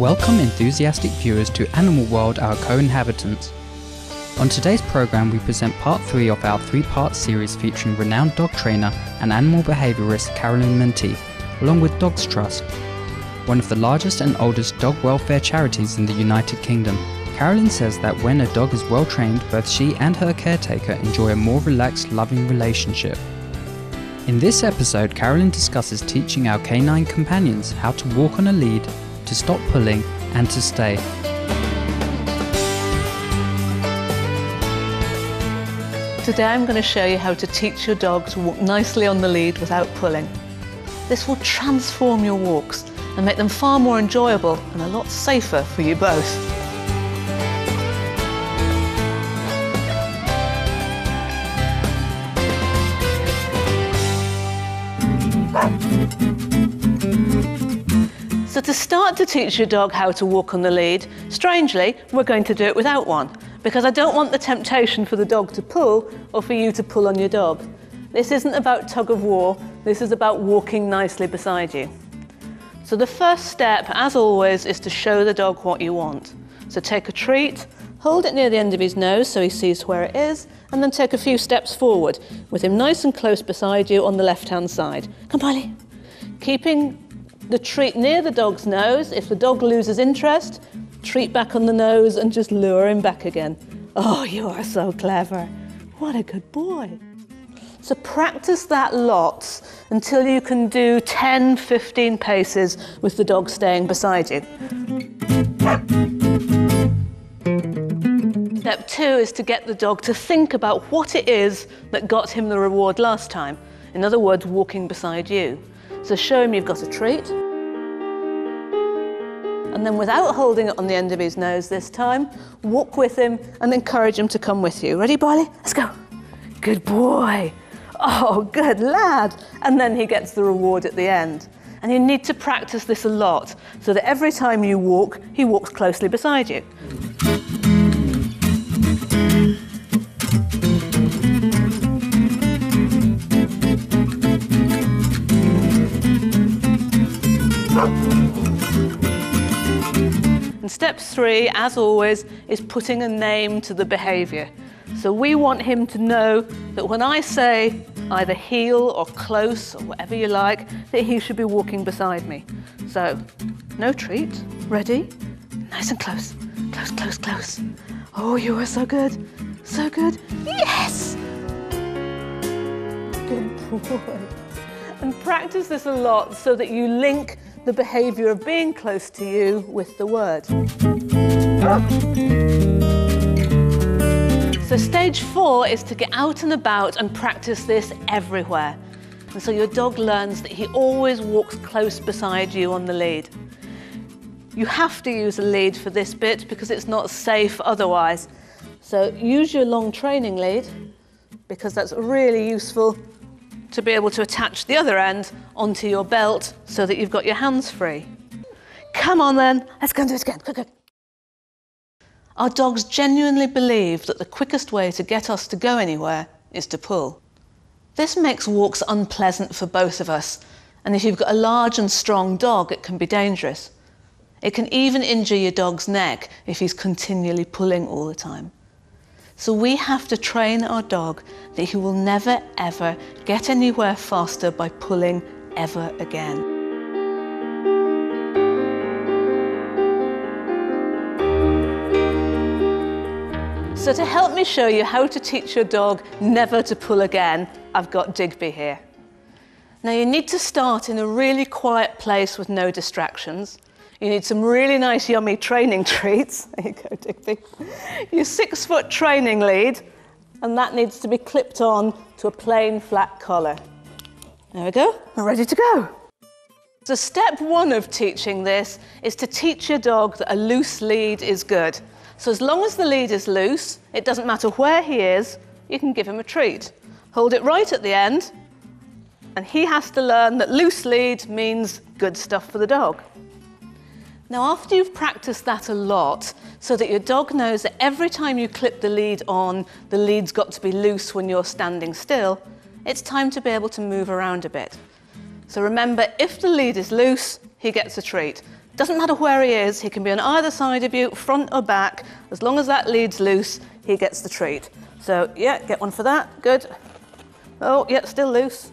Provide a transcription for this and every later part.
Welcome enthusiastic viewers to Animal World, our co-inhabitants. On today's programme we present part 3 of our 3-part series featuring renowned dog trainer and animal behaviourist Carolyn Menteith, along with Dogs Trust, one of the largest and oldest dog welfare charities in the United Kingdom. Carolyn says that when a dog is well trained, both she and her caretaker enjoy a more relaxed, loving relationship. In this episode, Carolyn discusses teaching our canine companions how to walk on a lead, to stop pulling, and to stay. Today I'm going to show you how to teach your dog to walk nicely on the lead without pulling. This will transform your walks and make them far more enjoyable and a lot safer for you both. So to start to teach your dog how to walk on the lead, strangely, we're going to do it without one, because I don't want the temptation for the dog to pull or for you to pull on your dog. This isn't about tug of war, this is about walking nicely beside you. So the first step, as always, is to show the dog what you want. So take a treat, hold it near the end of his nose so he sees where it is, and then take a few steps forward, with him nice and close beside you on the left-hand side. Come, Polly. Keeping the treat near the dog's nose. If the dog loses interest, treat back on the nose and just lure him back again. Oh, you are so clever. What a good boy. So practice that lots until you can do 10, 15 paces with the dog staying beside you. Step 2 is to get the dog to think about what it is that got him the reward last time. In other words, walking beside you. So show him you've got a treat. And then without holding it on the end of his nose this time, walk with him and encourage him to come with you. Ready, Barley? Let's go. Good boy. Oh, good lad. And then he gets the reward at the end. And you need to practice this a lot so that every time you walk, he walks closely beside you. And step 3, as always, is putting a name to the behaviour. So we want him to know that when I say either heel or close or whatever you like, that he should be walking beside me. So, no treat. Ready? Nice and close. Close, close, close. Oh, you are so good. So good. Yes! Good boy. And practice this a lot so that you link the behaviour of being close to you with the word. So stage 4 is to get out and about and practice this everywhere. And so your dog learns that he always walks close beside you on the lead. You have to use a lead for this bit because it's not safe otherwise. So use your long training lead because that's really useful to be able to attach the other end onto your belt so that you've got your hands free. Come on then, let's go and do it again, quick, quick. Our dogs genuinely believe that the quickest way to get us to go anywhere is to pull. This makes walks unpleasant for both of us, and if you've got a large and strong dog, it can be dangerous. It can even injure your dog's neck if he's continually pulling all the time. So we have to train our dog that he will never ever get anywhere faster by pulling ever again. So to help me show you how to teach your dog never to pull again, I've got Digby here. Now you need to start in a really quiet place with no distractions. You need some really nice, yummy training treats. There you go, Digby. Your 6-foot training lead, and that needs to be clipped on to a plain, flat collar. There we go, we're ready to go. So step 1 of teaching this is to teach your dog that a loose lead is good. So as long as the lead is loose, it doesn't matter where he is, you can give him a treat. Hold it right at the end, and he has to learn that loose lead means good stuff for the dog. Now, after you've practiced that a lot, so that your dog knows that every time you clip the lead on, the lead's got to be loose when you're standing still, it's time to be able to move around a bit. So remember, if the lead is loose, he gets a treat. Doesn't matter where he is, he can be on either side of you, front or back. As long as that lead's loose, he gets the treat. So, yeah, get one for that, good. Oh, yeah, still loose.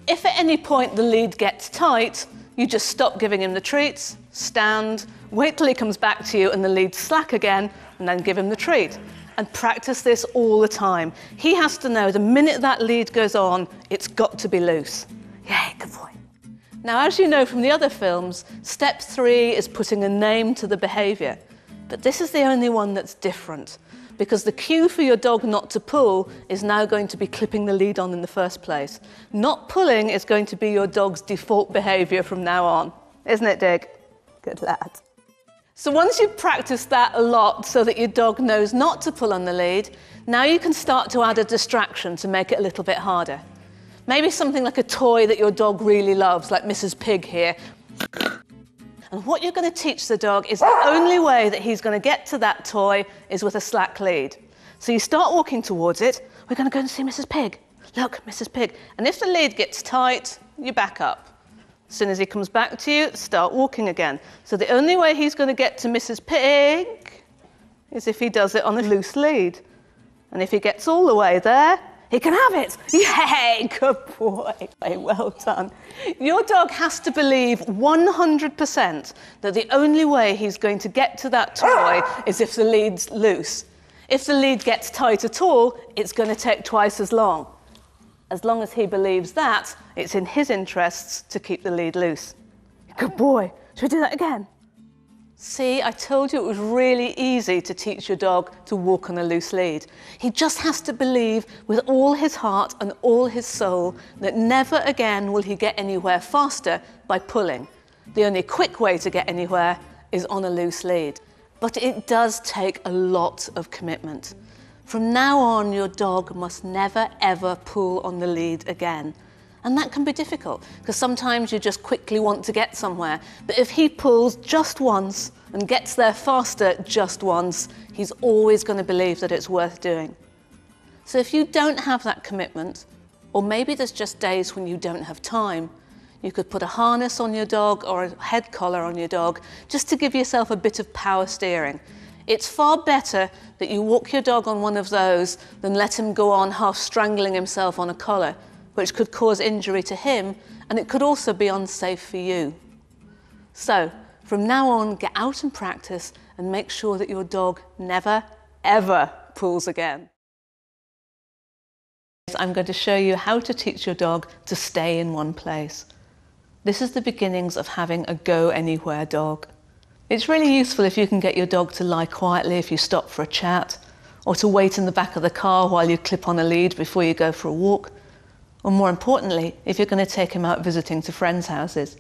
If at any point the lead gets tight, you just stop giving him the treats, stand, wait till he comes back to you and the lead's slack again, and then give him the treat. And practice this all the time. He has to know the minute that lead goes on, it's got to be loose. Yay, good boy. Now, as you know from the other films, step 3 is putting a name to the behaviour. But this is the only one that's different, because the cue for your dog not to pull is now going to be clipping the lead on in the first place. Not pulling is going to be your dog's default behaviour from now on. Isn't it, Dig? Good lad. So once you've practiced that a lot so that your dog knows not to pull on the lead, now you can start to add a distraction to make it a little bit harder. Maybe something like a toy that your dog really loves, like Mrs. Pig here. And what you're going to teach the dog is the only way that he's going to get to that toy is with a slack lead. So you start walking towards it. We're going to go and see Mrs. Pig. Look, Mrs. Pig. And if the lead gets tight, you back up. As soon as he comes back to you, start walking again. So the only way he's going to get to Mrs. Pig is if he does it on a loose lead. And if he gets all the way there, he can have it. Yay, good boy. Well done. Your dog has to believe 100% that the only way he's going to get to that toy is if the lead's loose. If the lead gets tight at all, it's going to take twice as long. As long as he believes that, it's in his interests to keep the lead loose. Good boy. Should we do that again? See, I told you it was really easy to teach your dog to walk on a loose lead. He just has to believe with all his heart and all his soul that never again will he get anywhere faster by pulling. The only quick way to get anywhere is on a loose lead. But it does take a lot of commitment. From now on, your dog must never, ever pull on the lead again. And that can be difficult, because sometimes you just quickly want to get somewhere. But if he pulls just once and gets there faster just once, he's always going to believe that it's worth doing. So if you don't have that commitment, or maybe there's just days when you don't have time, you could put a harness on your dog or a head collar on your dog just to give yourself a bit of power steering. It's far better that you walk your dog on one of those than let him go on half strangling himself on a collar, which could cause injury to him, and it could also be unsafe for you. So, from now on, get out and practice and make sure that your dog never, ever pulls again. I'm going to show you how to teach your dog to stay in one place. This is the beginnings of having a go-anywhere dog. It's really useful if you can get your dog to lie quietly if you stop for a chat, or to wait in the back of the car while you clip on a lead before you go for a walk. Or more importantly, if you're going to take him out visiting to friends' houses.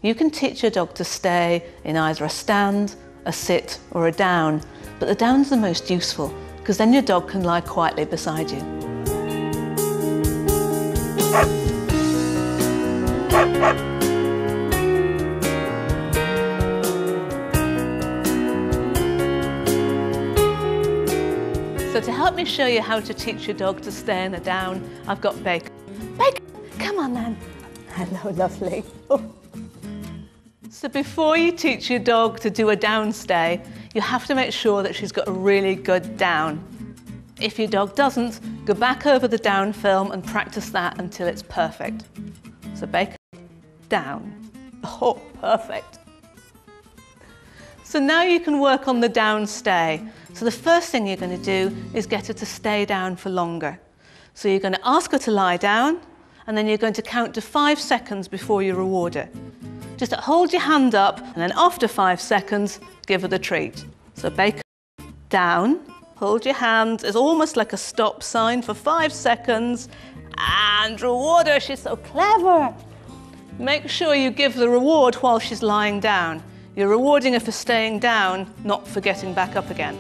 You can teach your dog to stay in either a stand, a sit, or a down, but the down's the most useful, because then your dog can lie quietly beside you. So to help me show you how to teach your dog to stay in a down, I've got Bacon. Bacon, come on then. Hello, lovely. Oh. So before you teach your dog to do a down stay, you have to make sure that she's got a really good down. If your dog doesn't, go back over the down film and practice that until it's perfect. So Bacon, down. Oh, perfect. So now you can work on the down stay. So the first thing you're going to do is get her to stay down for longer. So you're going to ask her to lie down, and then you're going to count to 5 seconds before you reward her. Just hold your hand up, and then after 5 seconds, give her the treat. So Bacon, down, hold your hand, it's almost like a stop sign for 5 seconds, and reward her, she's so clever. Make sure you give the reward while she's lying down. You're rewarding her for staying down, not for getting back up again.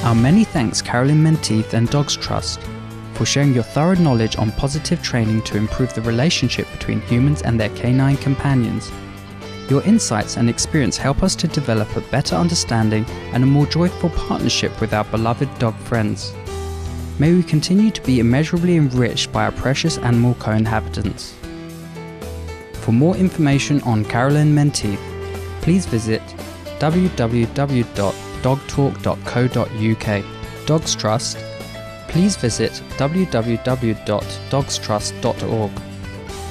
Our many thanks Carolyn Menteith and Dogs Trust for sharing your thorough knowledge on positive training to improve the relationship between humans and their canine companions. Your insights and experience help us to develop a better understanding and a more joyful partnership with our beloved dog friends. May we continue to be immeasurably enriched by our precious animal co-inhabitants. For more information on Carolyn Menteith, please visit www.dogtalk.co.uk. Dogs Trust, please visit www.dogstrust.org.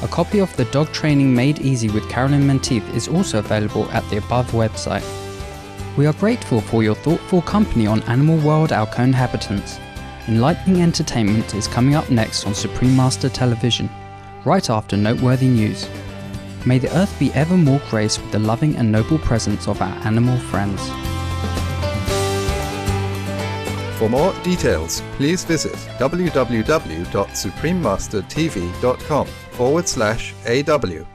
A copy of the Dog Training Made Easy with Carolyn Menteith is also available at the above website. We are grateful for your thoughtful company on Animal World, our co-inhabitants. Enlightening entertainment is coming up next on Supreme Master Television, right after noteworthy news. May the earth be ever more graced with the loving and noble presence of our animal friends. For more details, please visit www.suprememastertv.com/AW.